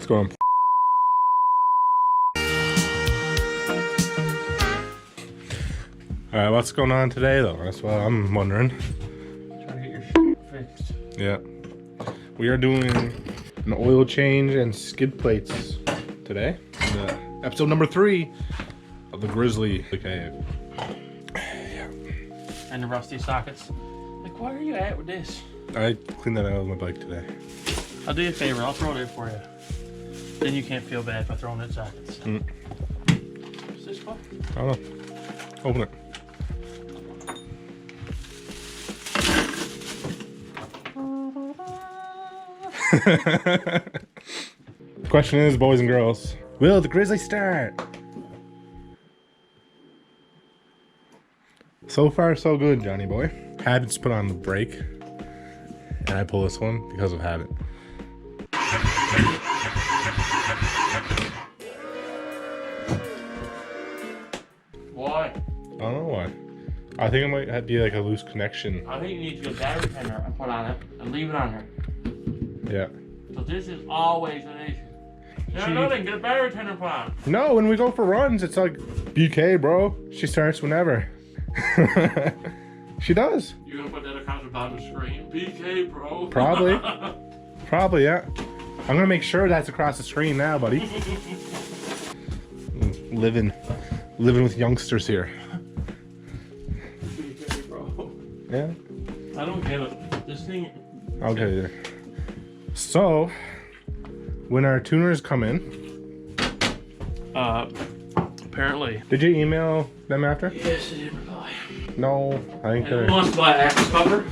What's going on? Alright, what's going on today though? That's what I'm wondering. Trying to get your shit fixed. Yeah. We are doing an oil change and skid plates today. Episode number 3 of the Grizzly Cave. Yeah. And the rusty sockets. Like, where are you at with this? I cleaned that out of my bike today. I'll do you a favor, I'll throw it in for you. Then you can't feel bad for throwing in sockets. What's this for? I don't know. Open it. The question is, boys and girls, will the Grizzly start? So far, so good, Johnny boy. Habit's put on the brake, and I pull this one because of habit. Why? I don't know why. I think it might be like a loose connection. I think you need to get a battery tender and put on it and leave it on her. Yeah. So this is always an issue. No, then get a battery tender put on. No, when we go for runs, it's like BK, bro. She starts whenever. She does. You're gonna put that across the bottom of the screen. BK, bro. Probably. Probably, yeah. I'm gonna make sure that's across the screen now, buddy. Living with youngsters here. BK, bro. Yeah. I don't get it. This thing. I'll get it. So, when our tuners come in, apparently. did you email them after? Yes, I did reply. No, I think And they're... who wants to buy access cover?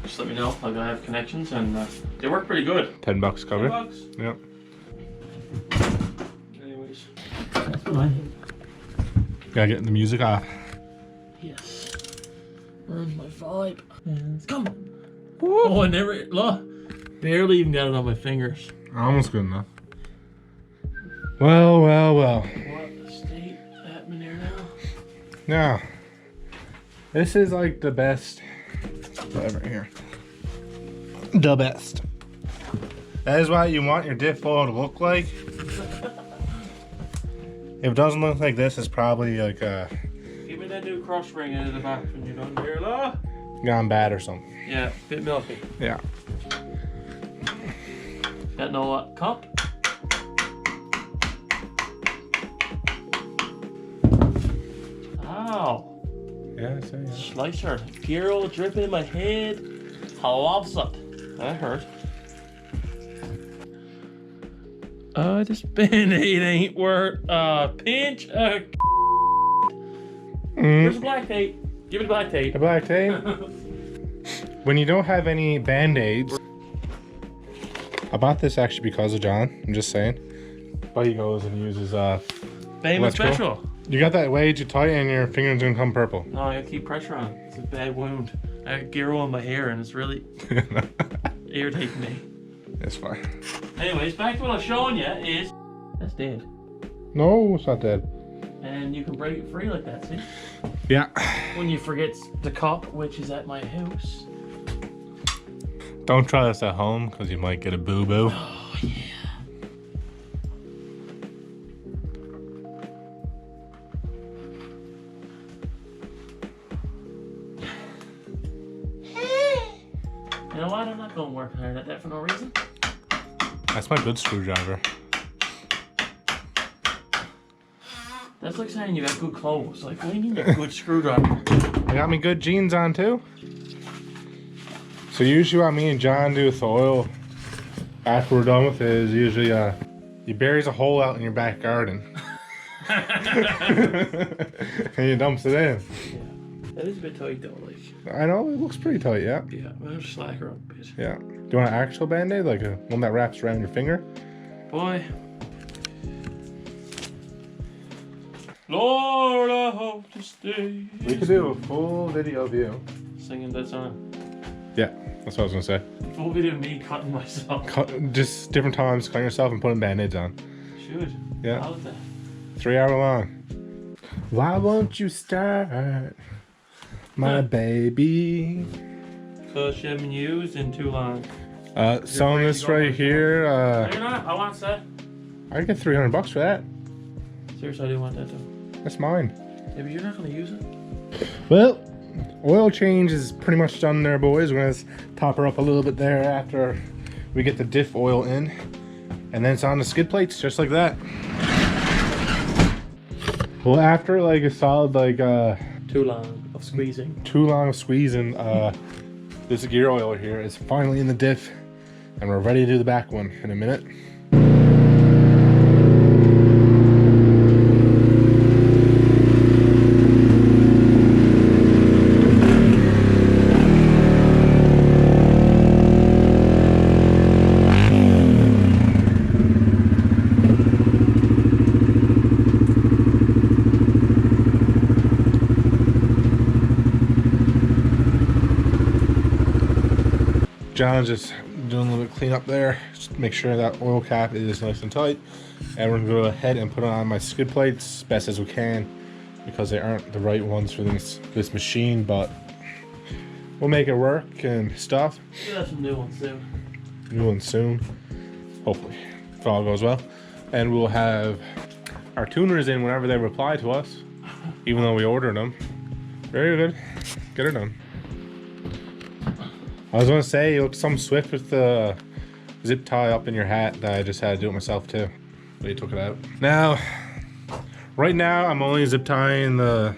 Just let me know. I'm gonna have connections, and they work pretty good. $10 cover. $10? Yep. Anyways, that's what I need. Gotta get the music off. Yes. Earned my vibe. And it's coming. Oh, I never, look, barely even got it on my fingers. Almost good enough. Well. What a state happening there now. Now, this is like the best. Whatever here. The best. That is what you want your diff oil to look like. If it doesn't look like this, it's probably like Give me that new cross ring into the back when you're done there, look. gone bad or something. Yeah, bit milky. Yeah. Got no cup? Ow. Yeah, I say yeah. Slicer. Gear oil dripping in my head. How loves it. That hurt. This Band-Aid ain't worth a pinch of Where's the black tape? Give me the black tape. The black tape. When you don't have any Band-Aids. I bought this actually because of John. I'm just saying. But he goes and uses Famous electrical. special. You got that way too tight and your finger's gonna come purple. No, I gotta keep pressure on. It's a bad wound. I got gear oil in my hair and it's really irritating me. It's fine. Anyways, back to what I was showing you is that's dead. No, it's not dead. And you can break it free like that, see? Yeah. When you forget the cup, which is at my house. Don't try this at home because you might get a boo-boo. Oh, yeah. You know what? I'm not going to work hard at that for no reason. That's my good screwdriver. That's like saying you got good clothes. Like, what do you mean you got good screwdriver? I got me good jeans on too. So usually what me and John do with the oil after we're done with it is usually he buries a hole out in your back garden. And he dumps it in. Yeah. That is a bit tight though, like. I know, it looks pretty tight, yeah. Yeah, I'm gonna slack her up a bit. Yeah. Do you want an actual Band-Aid? Like a one that wraps around your finger? Boy. Lord, I hope to stay. We could do a full video view. Singing that song. Yeah, that's what I was gonna say. Full video of me cutting myself. Just different times, cutting yourself and putting Band-Aids on. Should. Yeah. How was that? 3 hour long. Why won't you start, my baby? Cause you haven't used in too long. Selling this right here, No, you're not. I want that. I get $300 for that. Seriously, I do want that too. That's mine. Yeah, but you're not gonna use it. Well, oil change is pretty much done there, boys. We're gonna top her up a little bit there after we get the diff oil in, and then it's on the skid plates just like that. Well, after like a solid like Too long of squeezing. This gear oil here is finally in the diff, and we're ready to do the back one in a minute. John's just doing a little bit of cleanup there, just to make sure that oil cap is nice and tight. And we're gonna go ahead and put it on my skid plates as best as we can, because they aren't the right ones for this machine, but we'll make it work and stuff. We'll have some new ones soon. New ones soon, hopefully, if all goes well. And we'll have our tuners in whenever they reply to us, even though we ordered them. Very good, get her done. I was gonna say, you look some swift with the zip tie up in your hat that I just had to do it myself too. But you took it out. Now, right now I'm only zip tying the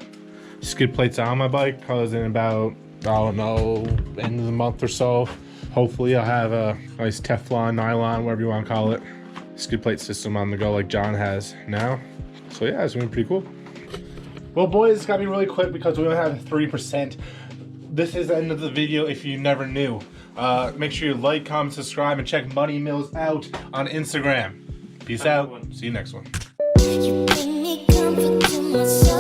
skid plates on my bike, because in about, I don't know, end of the month or so, hopefully I'll have a nice Teflon, nylon, whatever you want to call it, skid plate system on the go like John has now. So yeah, it's gonna be pretty cool. Well boys, it's gotta be really quick because we only have 3%. This is the end of the video if you never knew. Make sure you like, comment, subscribe, and check Money Mills out on Instagram. Peace out. See you next one. You bring me comfort to my soul.